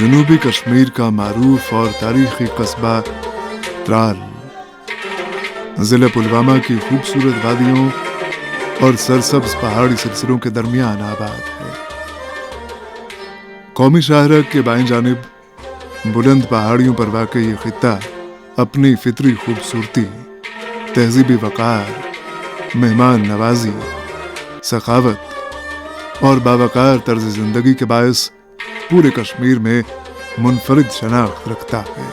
جنوبی کشمیر کا معروف اور تاریخی قصبہ ترال ضلع پلوامہ کی خوبصورت وادیوں اور سرسبز پہاڑی سلسلوں کے درمیان آباد ہے۔ قومی شاہراہ کے بائیں جانب بلند پہاڑیوں پر واقع یہ خطہ اپنی فطری خوبصورتی، تہذیبی وقار، مہمان نوازی، سخاوت اور باوقار طرز زندگی کے باعث پورے کشمیر میں منفرد شناخت رکھتا ہے۔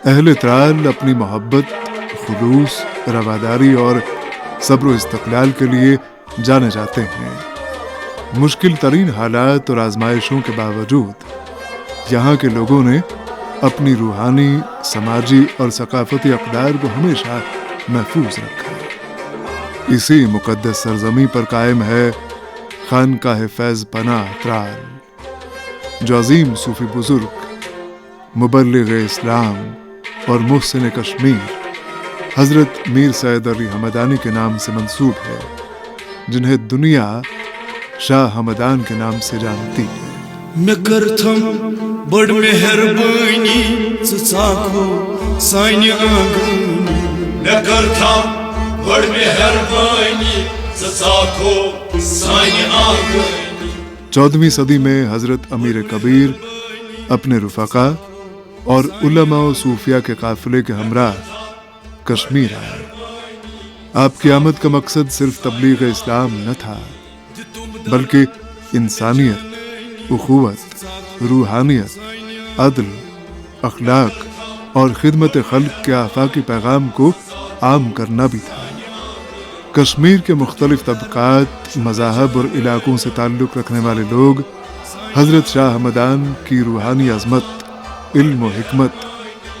اہل ترال اپنی محبت، خلوص، رواداری اور صبر و استقلال کے لیے جانے جاتے ہیں۔ مشکل ترین حالات اور آزمائشوں کے باوجود یہاں کے لوگوں نے اپنی روحانی، سماجی اور ثقافتی اقدار کو ہمیشہ محفوظ رکھا ہے۔ اسی مقدس سرزمین پر قائم ہے خانقاہ فیض پناہ ترال، جو عظیم صوفی بزرگ، مبلغ اسلام اور محسن کشمیر حضرت میر سید علی حمدانی کے نام سے منسوب ہے، جنہیں دنیا شاہ حمدان کے نام سے جانتی ہے۔ میں کرتھم بڑ مہربانی ژاکھو سانہِ آنگنی، میں کرتھم بڑ مہربانی ژاکھو سانہِ آنگنی۔ 14ویں صدی میں حضرت امیر کبیر اپنے رفقا اور علماء و صوفیاء کے قافلے کے ہمراہ کشمیر آئے۔ آپ کی آمد کا مقصد صرف تبلیغ اسلام نہ تھا، بلکہ انسانیت، اخوت، روحانیت، عدل، اخلاق اور خدمت خلق کے آفاقی پیغام کو عام کرنا بھی تھا۔ کشمیر کے مختلف طبقات، مذاہب اور علاقوں سے تعلق رکھنے والے لوگ حضرت شاہ حمدان کی روحانی عظمت، علم و حکمت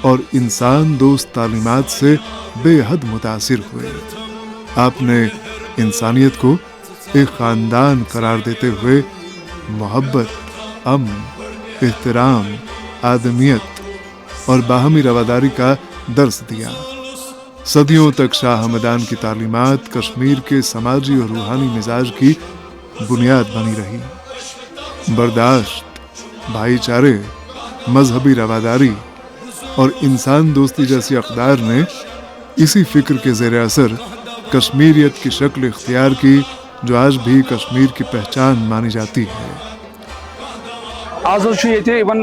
اور انسان دوست تعلیمات سے بے حد متاثر ہوئے۔ آپ نے انسانیت کو ایک خاندان قرار دیتے ہوئے محبت، امن، احترام، آدمیت اور باہمی رواداری کا درس دیا۔ صدیوں تک شاہ حمدان کی تعلیمات کشمیر کے سماجی اور روحانی مزاج کی بنیاد بنی رہی۔ برداشت، بھائی چارے، مذہبی رواداری اور انسان دوستی جیسی اقدار نے اسی فکر کے زیر اثر کشمیریت کی شکل اختیار کی، جو آج بھی کشمیر کی پہچان مانی جاتی ہے۔ آز یہ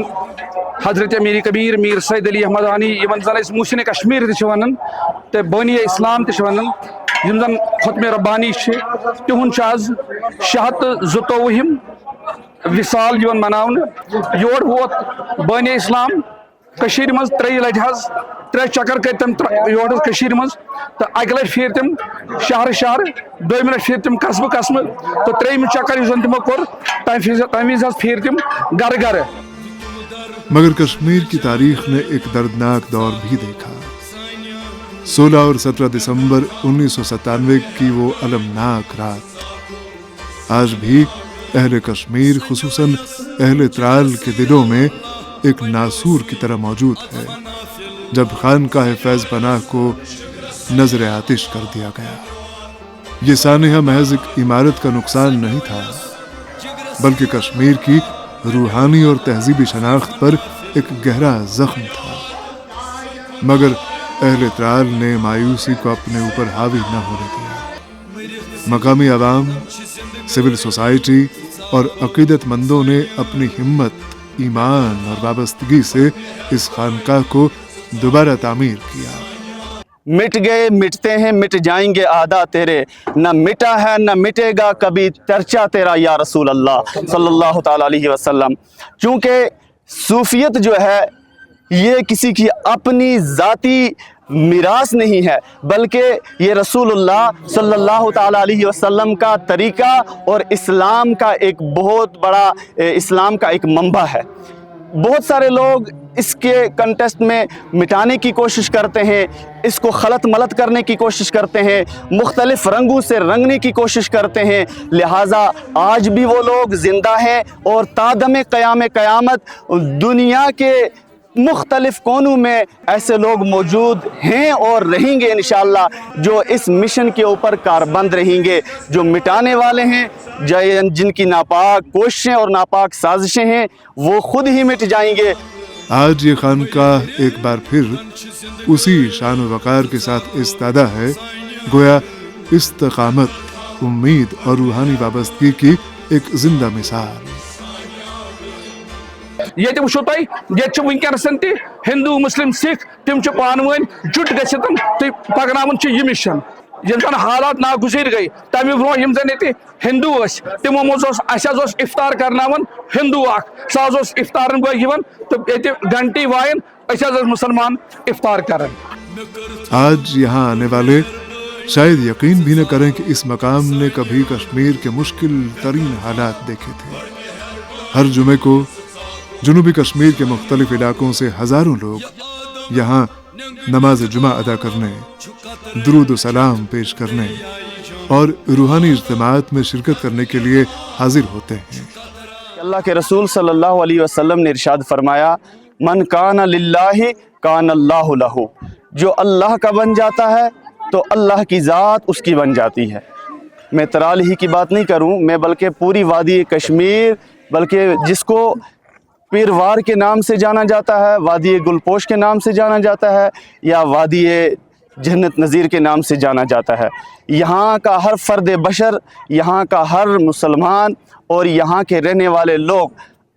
حضرت امیر کبیر میر سید علی حمدانی زن محسن کشمیر ونان تو بانی اسلام ونان زن ختم ربانی تہد آز 622 وصال مناؤن۔ یور ووت بانی اسلام مز 3 لٹہ 3 چکر کر تم یور مز تو اکہ لٹہ پھر تم شہر دوم لٹہ پھر تم قصبہ تو 3یم چکر اس تمو کور تمہ وز پھر تم گھر گھر۔ مگر کشمیر کی تاریخ نے ایک دردناک دور بھی دیکھا۔ 16 اور 17 دسمبر 1997 کی وہ المناک رات آج بھی اہل کشمیر، خصوصاً اہل ترال کے دلوں میں ایک ناسور کی طرح موجود ہے، جب خانقاہ فیض پناہ کو نظر آتش کر دیا گیا۔ یہ سانحہ محض ایک عمارت کا نقصان نہیں تھا، بلکہ کشمیر کی روحانی اور تہذیبی شناخت پر ایک گہرا زخم تھا۔ مگر اہل ترال نے مایوسی کو اپنے اوپر حاوی نہ ہونے دیا۔ مقامی عوام، سول سوسائٹی اور عقیدت مندوں نے اپنی ہمت، ایمان اور وابستگی سے اس خانقاہ کو دوبارہ تعمیر کیا۔ مٹ گئے، مٹتے ہیں، مٹ جائیں گے عہدہ تیرے، نہ مٹا ہے نہ مٹے گا کبھی چرچا تیرا یا رسول اللہ صلی اللہ تعالیٰ علیہ وسلم۔ چونکہ صوفیت جو ہے یہ کسی کی اپنی ذاتی میراث نہیں ہے، بلکہ یہ رسول اللہ صلی اللہ تعالیٰ علیہ وسلم کا طریقہ اور اسلام کا ایک بہت بڑا اسلام کا ایک منبع ہے۔ بہت سارے لوگ اس کے کنٹیسٹ میں مٹانے کی کوشش کرتے ہیں، اس کو خلط ملط کرنے کی کوشش کرتے ہیں، مختلف رنگوں سے رنگنے کی کوشش کرتے ہیں، لہٰذا آج بھی وہ لوگ زندہ ہیں اور تا دم قیامت دنیا کے मुख्तलिफ कोनों में ऐसे लोग मौजूद हैं और रहेंगे इंशाअल्लाह, जो इस मिशन के ऊपर कारबंद रहेंगे, जो मिटाने वाले हैं, जिनकी नापाक कोशिशें और नापाक साजिशें हैं वो खुद ही मिट जाएंगे। आज ये खानकाह एक बार फिर उसी शान व वक़ार के साथ इस्तादा है, गोया इस्तकामत, उम्मीद और रूहानी वाबस्तगी की एक जिंदा मिसाल। ये वो तुम ये वनकस हिंदू मुस्लिम सिख तम पान जुट गन तो पकन यह मिशन यम जन हालात नागुजर गई तमें ब्रो यम जन ये हिंदू तमो मज इफ्तार करनावन हिंदू सह इफ्तार बन तो ये घंटी वायन मुसलमान इफ्तार कर। आज यहाँ आने वाले शायद यकीन भी न करें कि इस मकाम ने कभी कश्मीर के मुश्किल तरीन हालात देखे थे। हर जुमे को जुनूबी कश्मीर के मुख्तलिफ इलाकों से हजारों लोग यहाँ नमाज जुमा अदा करने, दुरूद व सलाम पेश करने और रूहानी इज्तिमात में शिरकत करने के लिए हाजिर होते हैं। अल्लाह के रसूल सल्लल्लाहु अलैहि वसल्लम ने इरशाद फरमाया, मन काना लिल्लाहि कान अल्लाहु लहू, जो अल्लाह का बन जाता है तो अल्लाह की ज़ात उसकी बन जाती है। मैं तराल ही की बात नहीं करूं, मैं बल्कि पूरी वादी कश्मीर, बल्कि जिसको पीरवार के नाम से जाना जाता है, वादी गुलपोश के नाम से जाना जाता है, या वादी जन्नत नज़ीर के नाम से जाना जाता है, यहाँ का हर फ़र्द बशर, यहाँ का हर मुसलमान और यहाँ के रहने वाले लोग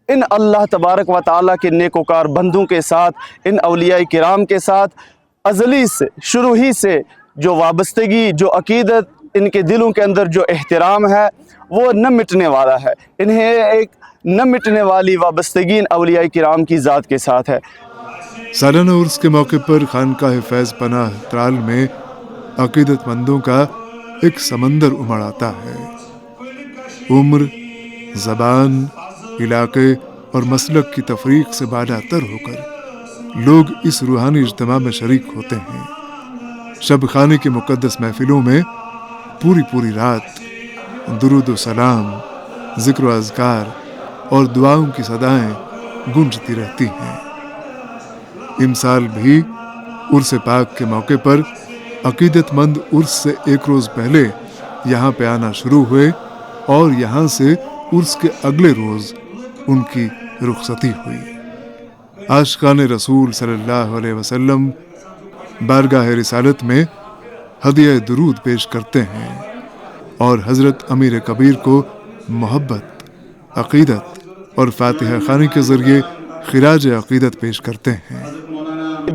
इन अल्लाह तबारक व तआला के नेकोकार बंदों के साथ, इन औलिया किराम के साथ अज़ली से शुरू ही से जो वाबस्तगी, जो अकीदत, इनके दिलों के अंदर जो एहतराम है वो न मिटने वाला है। इन्हें एक न मिटने वाली वाबस्तगी इन औलिया किराम की ज़ात के साथ है। सालाना उर्स के मौके पर खानकाह फैज़ पनाह त्राल में अकीदतमंदों का एक समंदर उमड़ आता है। उम्र, ज़बान, इलाके और मसलक की तफरीक से बालातर होकर लोग इस रूहानी इज्तिमा में शरीक होते हैं। शब खाने की मुक़द्दस महफिलों में पूरी रात दुरूद व सलाम, ज़िक्र व अज़कार और दुआओं की सदाएं गूंजती रहती हैं। इमसाल भी उर्स पाक के मौके पर अकीदतमंद उर्स से एक रोज़ पहले यहाँ पे आना शुरू हुए और यहाँ से उर्स के अगले रोज़ उनकी रुखसती हुई। आशिकान रसूल सल्लल्लाहु अलैहि वसल्लम बारगाह रिसालत में हदिया दुरूद पेश करते हैं और हज़रत अमीर कबीर को मोहब्बत, अक़ीदत और फातिहा खानी के ज़रिए खिराज अक़ीदत पेश करते हैं।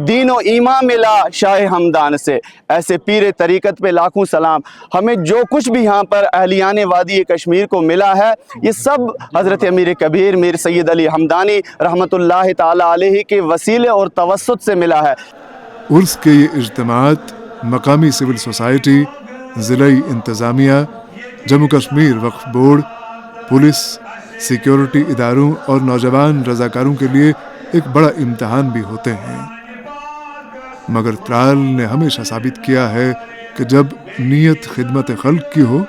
दीनो ईमान मिला शाह हमदान से, ऐसे पीर तरीक़त पे लाखों सलाम। हमें जो कुछ भी यहाँ पर अहलियान वादी कश्मीर को मिला है, ये सब हज़रत अमीर कबीर मीर सैयद अली हमदानी रहमतुल्लाह ताला अलैहि के वसीले और तवस्सुत से मिला है। उर्स के ये इज्तिमात मकामी सिविल सोसाइटी, ज़िलाई इंतज़ामिया, जम्मू कश्मीर वक्फ बोर्ड, पुलिस, सिक्योरिटी इदारों और नौजवान रज़ाकारों के लिए एक बड़ा इम्तहान भी होते हैं। मगर त्राल ने हमेशा साबित किया है कि जब नीयत खिदमत खल्क की हो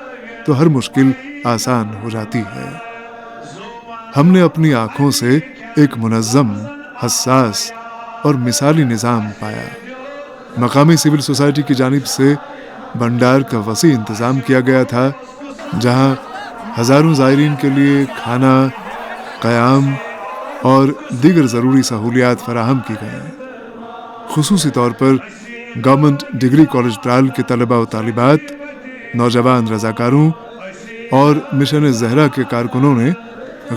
तो हर मुश्किल आसान हो जाती है। हमने अपनी आँखों से एक मुनज़्ज़म, हसास और मिसाली निज़ाम पाया। मकामी सिविल सोसाइटी की जानिब से भंडार का वसी इंतज़ाम किया गया था, जहाँ हज़ारों ज़ायरीन के लिए खाना, क़याम और दीगर ज़रूरी सहूलियात फराहम की गईं। खुसूसी तौर पर गवर्नमेंट डिग्री कॉलेज त्राल के तलबा व तालिबात, नौजवान रज़ाकारों और मिशन ज़हरा के कारकुनों ने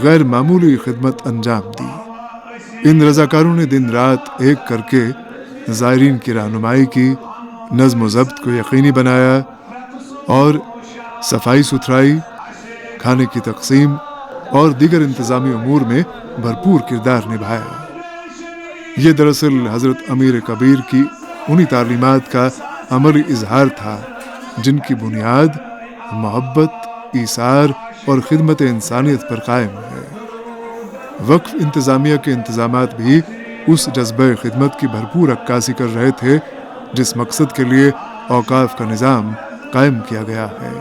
गैर मामूली खिदमत अंजाम दी। इन रज़ाकारों ने दिन रात एक करके ज़ायरीन की रहनुमाई की, नज़्म व ज़ब्त को यकीनी बनाया और सफाई सुथराई, खाने की तकसीम और दीगर इंतज़ामी उमूर में भरपूर किरदार निभाया। ये दरअसल हज़रत अमीर कबीर की उन्हीं तालीमात का अमली इजहार था जिनकी बुनियाद मोहब्बत, ईसार और खिदमत इंसानियत पर कायम है। वक्फ इंतज़ामिया के इंतज़ामात भी उस जज्बे खिदमत की भरपूर अक्कासी कर रहे थे जिस मकसद के लिए औकाफ का निज़ाम कायम किया गया है,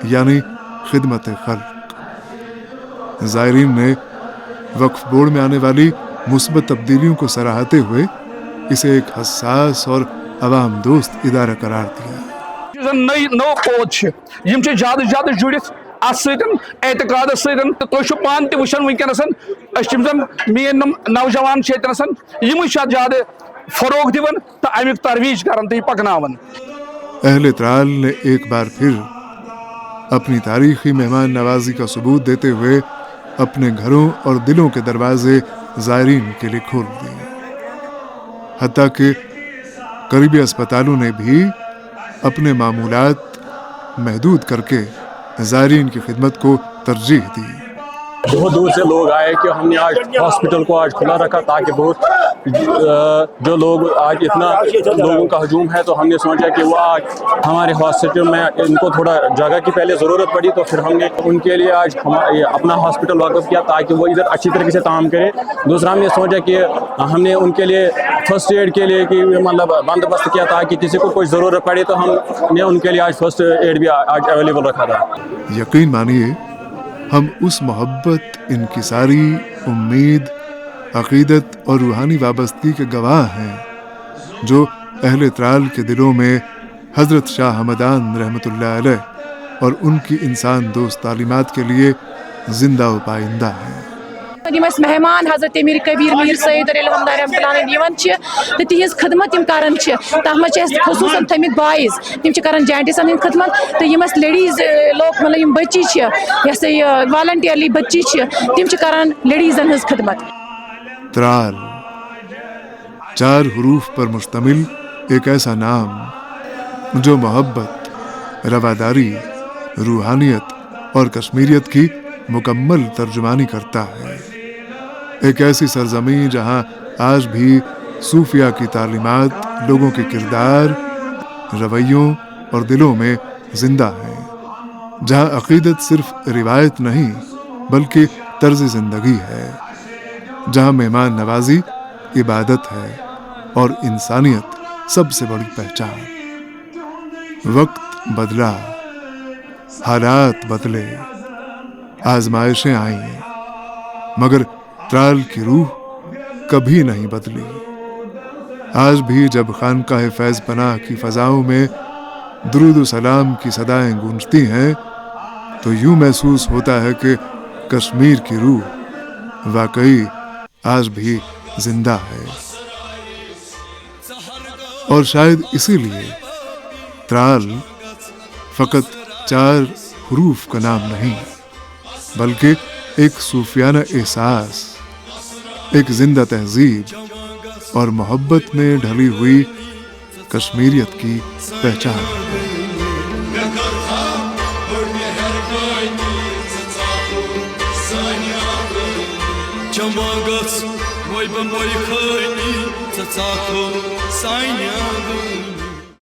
यानी खिदमत खल्क। ज़ायरीन ने वक्फ बोर्ड में आने वाली मुस्बत तब्दीलियों को सराहते हुए इसे एक हसास और अवाम दोस्त इदारा करार दिया। नौ पौध ज्यादा ज्यादा जुड़ित एतकाद तुम पान तुन वनकस मेन नौजवान ज्यादा फरोग दिवन तो अमुक तरवीज कर पकनावन। अहले त्राल ने एक बार फिर अपनी तारीखी मेहमान नवाजी का सबूत देते हुए अपने घरों और दिलों के दरवाजे ज़ायरीन के लिए खोल दिए। हत्ता कि करीबी अस्पतालों ने भी अपने मामूलात महदूद करके ज़ायरीन की खिदमत को तरजीह दी। बहुत दूर से लोग आए कि हमने आज हॉस्पिटल को आज खुला रखा ताकि बहुत जो लोग आज इतना लोगों का हजूम है तो हमने सोचा कि वो आज हमारे हॉस्पिटल में इनको थोड़ा जगह की पहले ज़रूरत पड़ी तो फिर हमने उनके लिए आज अपना हॉस्पिटल वाक़फ़ किया ताकि वो इधर अच्छी तरीके से काम करें। दूसरा हमने सोचा कि हमने उनके लिए फर्स्ट एड के लिए कि मतलब बंदोबस्त किया ताकि किसी को कोई ज़रूरत पड़े तो हमने उनके लिए आज फर्स्ट एड भी आज अवेलेबल रखा था। यकीन मानिए हम उस मोहब्बत, इनकिसारी, उम्मीद, अक़ीदत और रूहानी वाबस्तगी के गवाह हैं जो अहले त्राल के दिलों में हज़रत शाह हमदान रहमतुल्लाह अलैह और उनकी इंसान दोस्त तालीमात के लिए जिंदा व पाइंदा हैं। मेहमान हजरत अमीर कबीर मीर सैयद तो तिज खदमत कर तथ खसूसन थमित बॉयज तम जैंटिसन हंद खदमत तो यमस लेडीज लोग मतलब बच्ची वालंटियरली बच्ची तम कर लेडीजन हज खदमत। त्राल 4 हरूफ पर मुश्तमिल एक ऐसा नाम जो मोहब्बत, रवादारी, रूहानियत और कश्मीरियत की मुकम्मल तर्जुमानी करता है। एक ऐसी सरजमी जहां आज भी सूफिया की तालीमात लोगों के किरदार, रवैयों और दिलों में जिंदा है, जहां अक़ीदत सिर्फ रिवायत नहीं बल्कि तर्ज जिंदगी है, जहां मेहमान नवाजी इबादत है और इंसानियत सबसे बड़ी पहचान। वक्त बदला, हालात बदले, आजमाइशें आई, मगर त्राल की रूह कभी नहीं बदली। आज भी जब खानकाह फैज़ पनाह की फ़ज़ाओं में दुरूद सलाम की सदाएं गूंजती हैं तो यूं महसूस होता है कि कश्मीर की रूह वाकई आज भी जिंदा है। और शायद इसीलिए त्राल फ़कत 4 हरूफ का नाम नहीं बल्कि एक सूफियाना एहसास, एक जिंदा तहजीब और मोहब्बत में ढली हुई कश्मीरियत की पहचान। Çamagas, moy ben moy khayni, tsatsakho, saynya